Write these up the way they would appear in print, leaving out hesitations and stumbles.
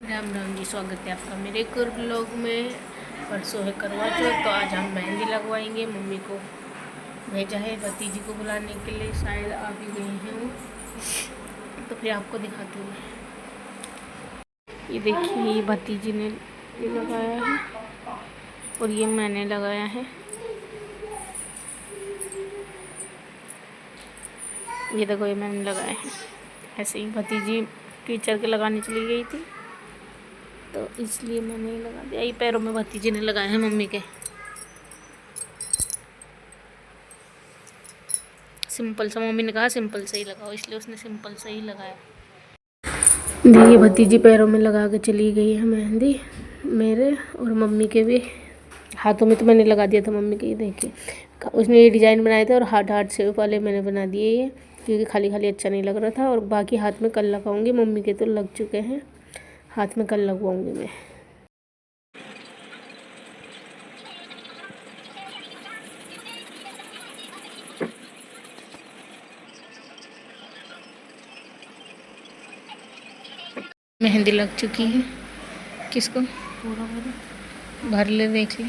राम राम जी, स्वागत है आपका मेरे एक और ब्लॉग में। परसों है करवा चौथ, तो आज हम मेहंदी लगवाएंगे। मम्मी को भेजा है भतीजी को बुलाने के लिए, शायद आ भी गई हैं वो, तो फिर आपको दिखाती हूँ। ये देखिए, ये भतीजी ने लगाया है और ये मैंने लगाया है। ये देखो, ये मैंने लगाया है। ऐसे ही भतीजी टीचर के लगाने चली गई थी, तो इसलिए मैंने लगा दिया। ये पैरों में भतीजी ने लगाए हैं मम्मी के। सिंपल सा, मम्मी ने कहा सिंपल से ही लगाओ, इसलिए उसने सिंपल से ही लगाया। देखिए, भतीजी पैरों में लगा के चली गई है मेहंदी, मेरे और मम्मी के भी। हाथों में तो मैंने लगा दिया था मम्मी के। ये देखिए, उसने ये डिज़ाइन बनाए थे और हार्ट हार्ट शेप वाले मैंने बना दिए ये, क्योंकि खाली खाली अच्छा नहीं लग रहा था। और बाकी हाथ में कल लगाऊंगी, मम्मी के तो लग चुके हैं, हाथ में कल लगवाऊंगी मैं। मेहंदी लग चुकी है। किसको पूरा भर ले, देख ले।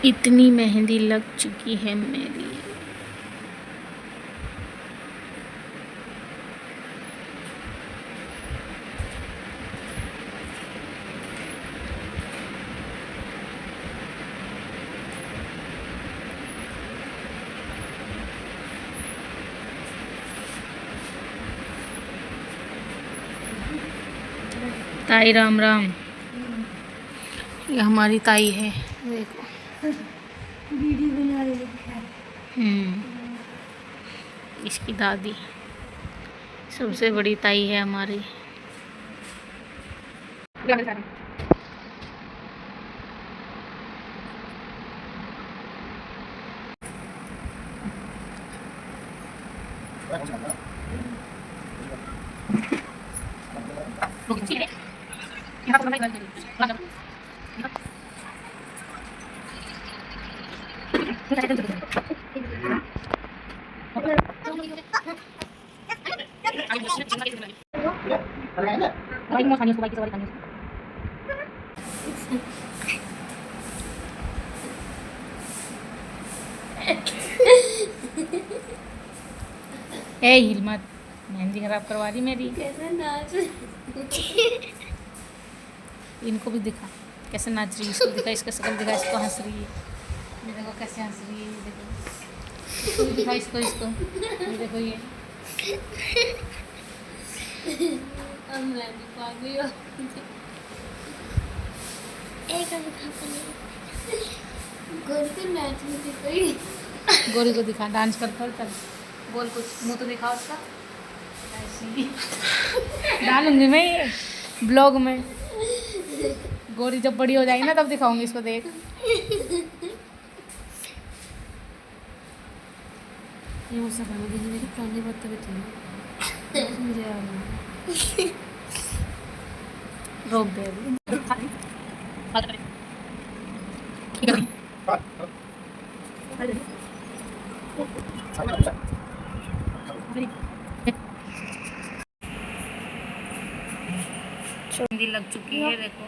इतनी मेहंदी लग चुकी है मेरी। ताई राम राम। ये हमारी ताई है, देखो वीडियो बना रही है। इसकी दादी सबसे बड़ी ताई है हमारी। ए हिल मत, मेहंदी खराब करवा दी मेरी। कैसे नाच इनको भी दिखा कैसे नाच रही है, इसको दिखा, इसका शकल दिखा, इसको हंस रही है। ये देखो कैसे हंस रही है, ये देखो, इसको भी दिखा, इसको ये देखो, ये गोरी को दिखा, डांस कर कर चल, बोल कुछ, मुँह तो दिखा उसका। ऐसी डालूंगी मैं ये ब्लॉग में। गोरी जब बड़ी हो जाएगी ना, तब दिखाऊंगी इसको, देख। ये मुझसे मेरी पुरानी बात थी, मुझे रोक दे मेहंदी लग चुकी है, देखो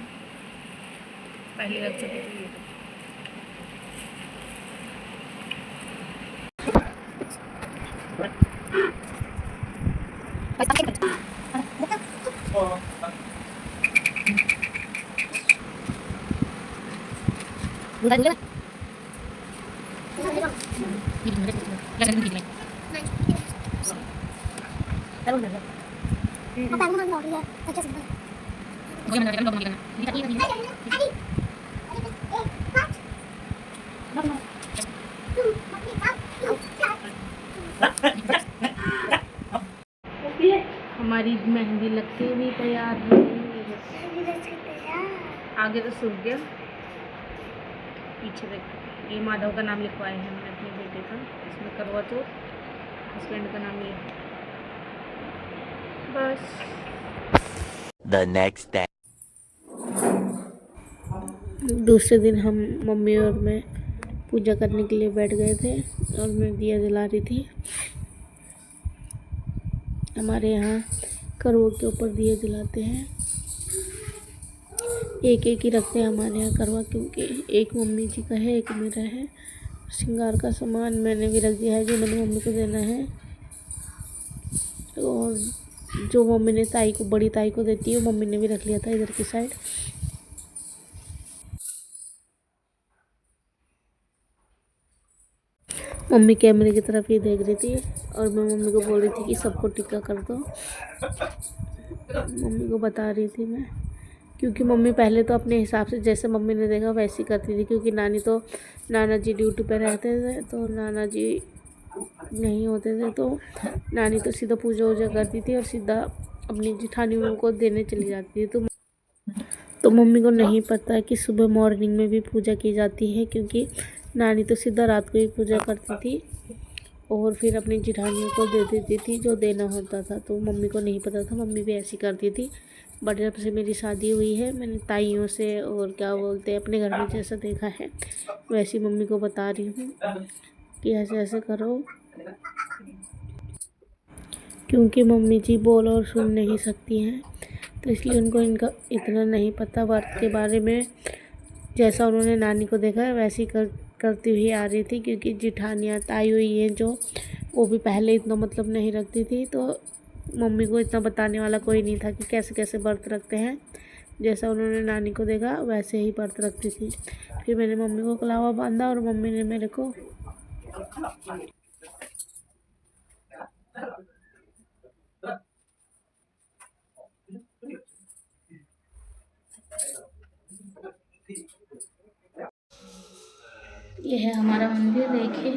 पहले लग चुकी थी। हमारी मेहंदी लग के भी तैयार है। आगे तो सूख गया, पीछे देख। ये माधव का नाम लिखवाए हैं हमने अपने बेटे का, इसमें करवा चौथ, हस्बैंड का नाम ये है। बस। The next day. दूसरे दिन हम मम्मी और मैं पूजा करने के लिए बैठ गए थे और मैं दिया जला रही थी। हमारे यहाँ करवों के ऊपर दिए जलाते हैं, एक एक ही रखते हैं हमारे यहाँ करवा, क्योंकि एक मम्मी जी का है, एक मेरा है। श्रृंगार का सामान मैंने भी रख दिया है जो मैंने मम्मी को देना है, और जो मम्मी ने ताई को, बड़ी ताई को देती है, वो मम्मी ने भी रख लिया था इधर की साइड। मम्मी कैमरे की तरफ ही देख रही थी और मैं मम्मी को बोल रही थी कि सबको टिक्का कर दो। मम्मी को बता रही थी मैं, क्योंकि मम्मी पहले तो अपने हिसाब से जैसे मम्मी ने देखा वैसे ही करती थी, क्योंकि नाना जी ड्यूटी पर रहते थे तो नाना जी नहीं होते थे, तो नानी तो सीधा पूजा वूजा करती थी और सीधा अपनी जिठानियों को देने चली जाती थी। तो मम्मी को नहीं पता कि सुबह मॉर्निंग में भी पूजा की जाती है, क्योंकि नानी तो सीधा रात को ही पूजा करती थी और फिर अपनी जिठानियों को दे देती थी जो देना होता था। तो मम्मी को नहीं पता था, मम्मी भी ऐसी करती थी। बट जब से मेरी शादी हुई है, मैंने ताइयों से और क्या बोलते हैं अपने घर में जैसा देखा है वैसी मम्मी को बता रही हूँ कि ऐसे ऐसे करो, क्योंकि मम्मी जी बोल और सुन नहीं सकती हैं, तो इसलिए उनको इनका इतना नहीं पता व्रत के बारे में। जैसा उन्होंने नानी को देखा है वैसे ही करती हुई आ रही थी, क्योंकि जिठानियाँ ताई हुई हैं जो, वो भी पहले इतना मतलब नहीं रखती थी, तो मम्मी को इतना बताने वाला कोई नहीं था कि कैसे कैसे व्रत रखते हैं। जैसा उन्होंने नानी को देखा वैसे ही व्रत रखती थी। फिर मैंने मम्मी को कलावा बांधा और मम्मी ने मेरे को ये है हमारा मंदिर, देखिए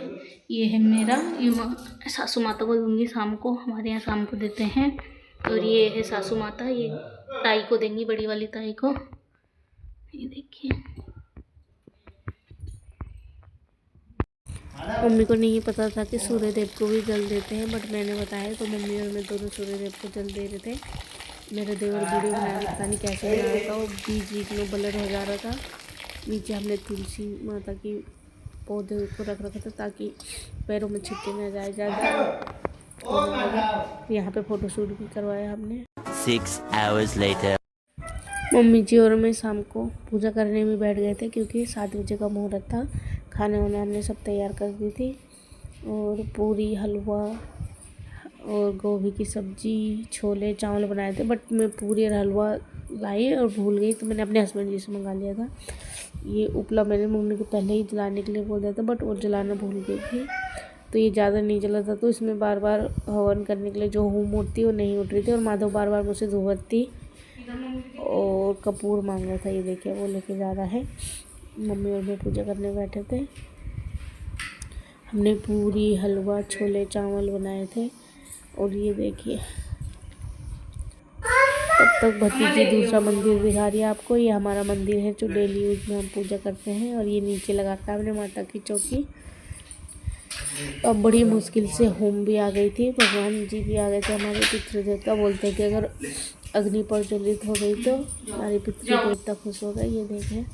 ये है मेरा, ये सासू माता को दूंगी शाम को, हमारे यहाँ शाम को देते हैं। और ये है सासू माता, ये ताई को देंगी, बड़ी वाली ताई को। ये देखिए, मम्मी को नहीं पता था कि सूर्य देव को भी जल देते हैं, बट मैंने बताया तो मम्मी और मैं दोनों सूर्य देव को जल दे रहे थे। मेरे देवर वीडियो बना रहे, पता नहीं कैसे बना रहा था, वो बीच में ब्लर हो जा रहा था। नीचे हमने तुलसी माता की पौधे को रख रखा था ताकि पैरों में छिटके न जाए ज़्यादा। यहाँ पे फ़ोटोशूट भी करवाया हमने। 6 hours later. मम्मी जी और मैं शाम को पूजा करने में बैठ गए थे, क्योंकि 7 बजे का मुहूर्त था। खाना वाना हमने सब तैयार कर दी थी, और पूरी, हलवा और गोभी की सब्ज़ी, छोले चावल बनाए थे। बट मैं पूरी और हलवा लाई और भूल गई, तो मैंने अपने हस्बैंड जी से मंगा लिया था। ये उपला मैंने मम्मी को पहले ही जलाने के लिए बोल दिया था, बट वो जलाना भूल गई थी, तो ये ज़्यादा नहीं जला था। तो इसमें बार बार हवन करने के लिए जो होम मूर्ति वो नहीं उठ रही थी, और माधव बार बार मुझसे धुआती और कपूर मांग रहा था। ये देखिए वो लेके जा रहा है। मम्मी और मैं पूजा करने बैठे थे। हमने पूरी, हलवा, छोले चावल बनाए थे, और ये देखिए तब तक भतीजी दूसरा मंदिर दिखा रही है आपको। ये हमारा मंदिर है जो डेली यूज में हम पूजा करते हैं, और ये नीचे लगा रखा है हमने माता की चौकी। अब बड़ी मुश्किल से होम भी आ गई थी, भगवान जी भी आ गए थे। हमारे पितृदेवता बोलते हैं कि अगर अग्नि प्रज्वलित हो गई तो हमारे पितृदेवता खुश हो गए। ये देखें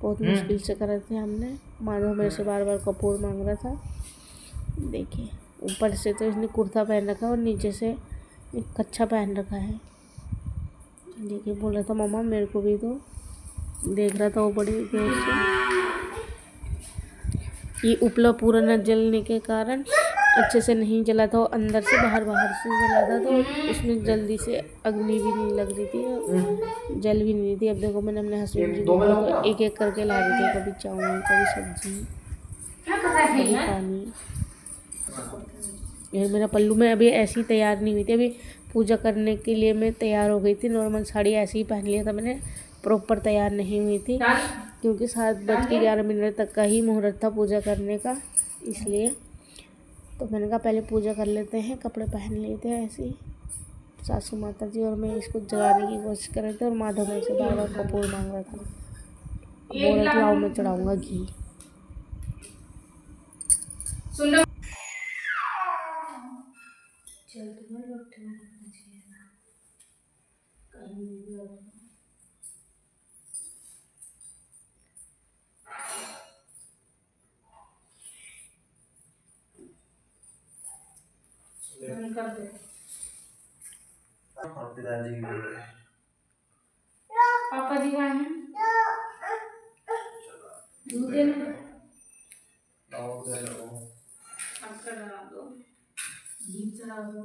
बहुत मुश्किल से कर रहे थे हमने। माधव मेरे से बार बार कपूर मांग रहा था। देखिए ऊपर से तो इसने कुर्ता पहन रखा है और नीचे से एक कच्छा पहन रखा है। देखिए बोल रहा था मम्मा मेरे को भी दो, देख रहा था वो बड़ी देर से। ये उपला पूरा न जलने के कारण अच्छे से नहीं जला था, वो अंदर से बाहर से जला था, तो उसमें जल्दी से अग्नि भी नहीं लग रही थी और जल भी नहीं थी। अब देखो मैंने अपने हस्बैंड जी को बोला तो एक एक करके ला रही थी, कभी चावल, कभी सब्जी, कभी पानी। ये मेरा पल्लू में अभी ऐसी ही तैयार नहीं हुई थी, अभी पूजा करने के लिए मैं तैयार हो गई थी। नॉर्मल साड़ी ऐसे ही पहन लिया था मैंने, प्रॉपर तैयार नहीं हुई थी, क्योंकि 7:11 तक का ही मुहूर्त था पूजा करने का, इसलिए। तो मैंने कहा पहले पूजा कर लेते हैं, कपड़े पहन लेते हैं ऐसे ही। सासू माता जी और मैं इसको जलाने की कोशिश कर रहे थे, और माधव मेरे से बार बार कपूर मांग रहा था। बोल रहा था आओ मैं चढ़ाऊँगा घी। पापा जी कहाँ हैं? दूध देने अब चढ़ा दो, घी चढ़ा दो।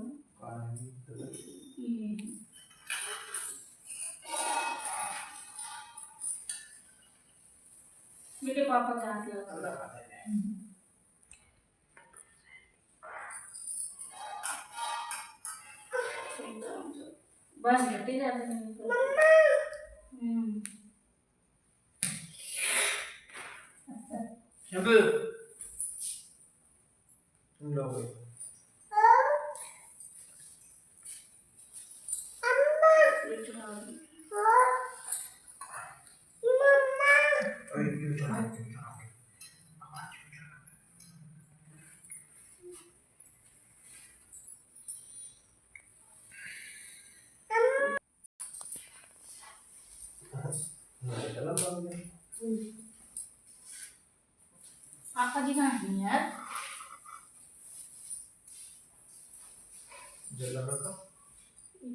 ये मेरे पापा का हाथ लगा। बस घटे जाते हैं। पापा जी कहाँ हैं यार?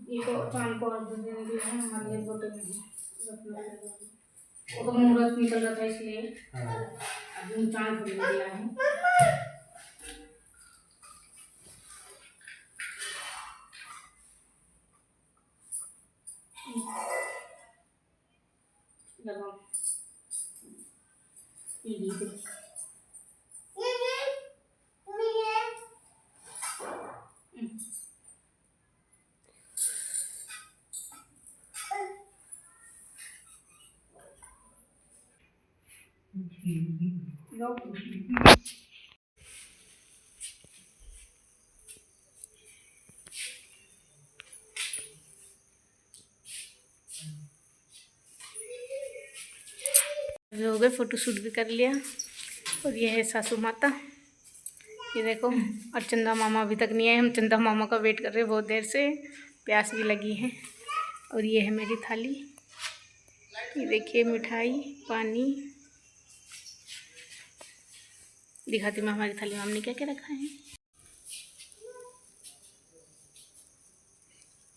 ये तो चांद को अर्घ्य देने के लिए है, हमारे लिए बोतल में है। वो तो मुहूर्त निकल रहा था इसलिए अभी चांद को निकला है। लगाओ ये हो गए, फोटो शूट भी कर लिया। और ये है सासू माता, ये देखो। और चंदा मामा अभी तक नहीं आए, हम चंदा मामा का वेट कर रहे हैं बहुत देर से, प्यास भी लगी है। और ये है मेरी थाली, ये देखिए मिठाई पानी। दिखाती मैं हमारी थाली में हमने क्या क्या रखा है।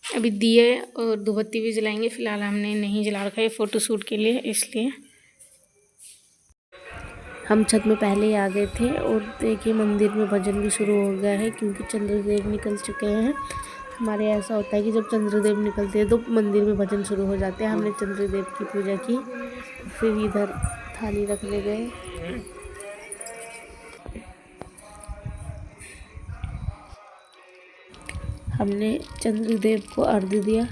अभी दिए और धूपबत्ती भी जलाएंगे, फिलहाल हमने नहीं जला रखा है फ़ोटो शूट के लिए, इसलिए। हम छत में पहले ही आ गए थे। और देखिए मंदिर में भजन भी शुरू हो गया है, क्योंकि चंद्रदेव निकल चुके हैं। हमारे ऐसा होता है कि जब चंद्रदेव निकलते हैं तो मंदिर में भजन शुरू हो जाते हैं। हमने चंद्रदेव की पूजा की, फिर इधर थाली रखने गए। हमने चंद्रदेव को अर्घ्य दिया,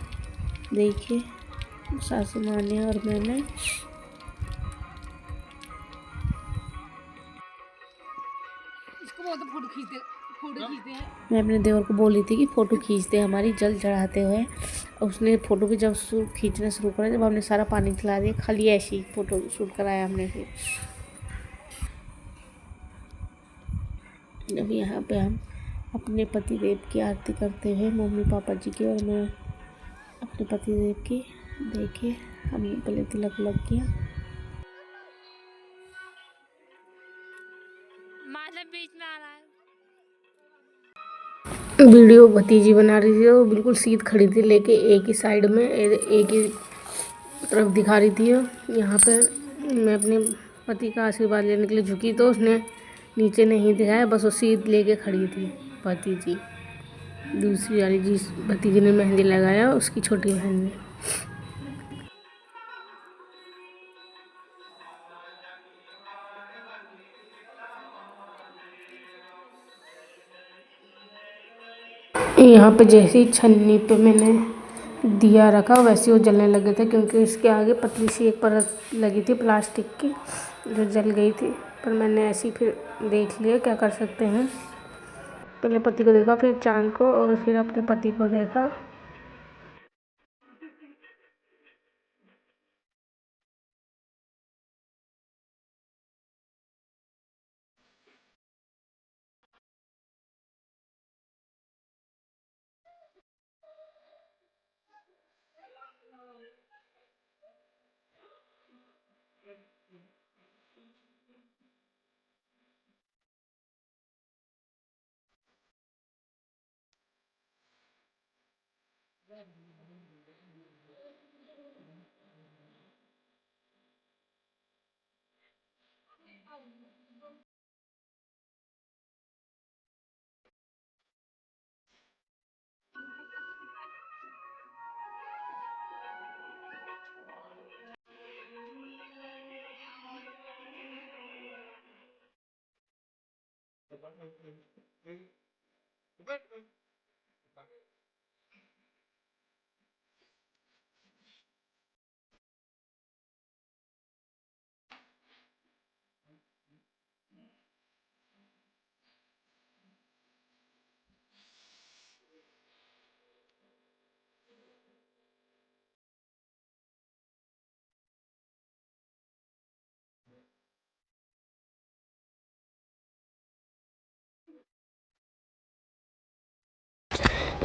देखिए सासू माँ ने और मैंने। मैं अपने देवर को बोली थी कि फ़ोटो खींच दे हमारी जल चढ़ाते हुए। उसने फ़ोटो भी जब खींचना शुरू करा, जब हमने सारा पानी खिला दिया, खाली ऐसी फ़ोटो शूट कराया हमने। फिर अब यहाँ पे हम अपने पतिदेव की आरती करते हुए, मम्मी पापा जी की और मैं अपने पतिदेव की। देखिए हमने पहले तिलक लग किया। बीच में आ रहा है। वीडियो भतीजी बना रही थी, वो बिल्कुल सीध खड़ी थी लेके एक ही साइड में, एक ही तरफ दिखा रही थी। यहाँ पे मैं अपने पति का आशीर्वाद लेने के लिए झुकी तो उसने नीचे नहीं दिखाया, बस वो सीध लेके खड़ी थी भतीजी। दूसरी वाली जिस भतीजी ने मेहंदी लगाया, उसकी छोटी बहन ने। यहाँ पे जैसे ही छन्नी पे मैंने दिया रखा, वैसे वो जलने लगे थे, क्योंकि इसके आगे पतली सी एक परत लगी थी प्लास्टिक की, जो जल गई थी। पर मैंने ऐसे ही फिर देख लिया, क्या कर सकते हैं। पहले पति को देखा, फिर चांद को, और फिर अपने पति को देखा।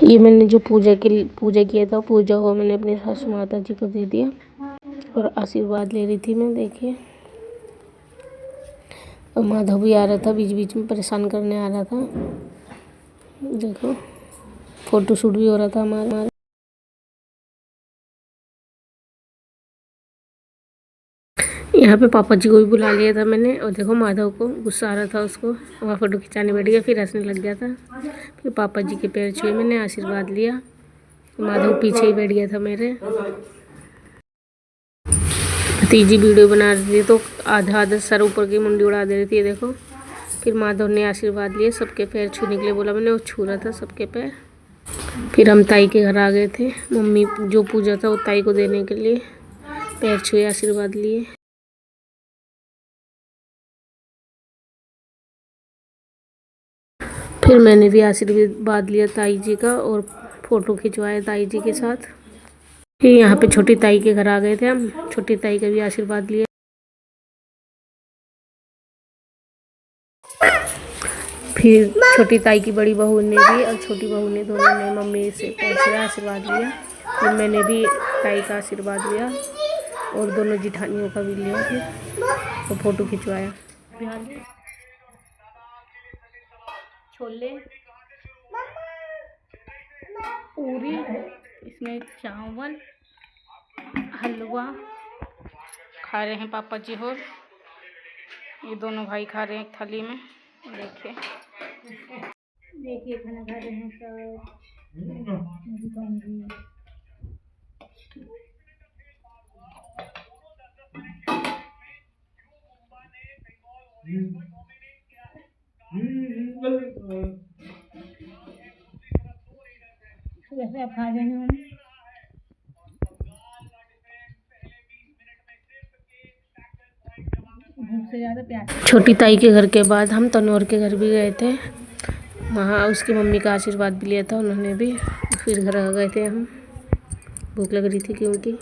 ये मैंने जो पूजा किया था, पूजा को मैंने अपनी सासू माता जी को दे दिया और आशीर्वाद ले रही थी मैं। देखिए, और माधव भी आ रहा था, बीच बीच में परेशान करने आ रहा था। देखो, फोटो शूट भी हो रहा था हमारा। यहाँ पे पापा जी को भी बुला लिया था मैंने, और देखो माधव को गुस्सा आ रहा था, उसको वहाँ फोटो खिंचाने बैठ गया, फिर हंसने लग गया था। फिर पापा जी के पैर छुए मैंने, आशीर्वाद लिया। माधव पीछे ही बैठ गया था मेरे। भतीजी वीडियो बना रही थी तो आधा आधा सर ऊपर की मुंडी उड़ा दे रही थी। देखो, फिर माधव ने आशीर्वाद लिए, सबके पैर छूने के लिए बोला मैंने, वो छू रहा था सबके पैर। फिर हम ताई के घर आ गए थे, मम्मी जो पूजा था वो ताई को देने के लिए पैर छुए, आशीर्वाद लिए। फिर मैंने भी आशीर्वाद लिया ताई जी का और फोटो खिंचवाया ताई जी के साथ। फिर यहाँ पे छोटी ताई के घर आ गए थे हम, छोटी ताई का भी आशीर्वाद लिया। फिर छोटी ताई की बड़ी बहू ने भी और छोटी बहू ने, दोनों ने मम्मी से पैर छुए, आशीर्वाद लिया। फिर मैंने भी ताई का आशीर्वाद लिया और दोनों जिठानियों का भी लिया। फिर और फोटो खिंचवाया। छोले, पूरी, इसमें चावल, हलवा खा रहे हैं पापा जी, और ये दोनों भाई खा रहे हैं एक थाली में। देखिए खाना खा रहे हैं सब। वैसे आप खा रहे हैं, भूख से ज़्यादा प्यास। छोटी ताई के घर के बाद हम तनौर के घर भी गए थे, वहाँ उसकी मम्मी का आशीर्वाद भी लिया था उन्होंने भी। फिर घर आ गए थे हम, भूख लग रही थी क्योंकि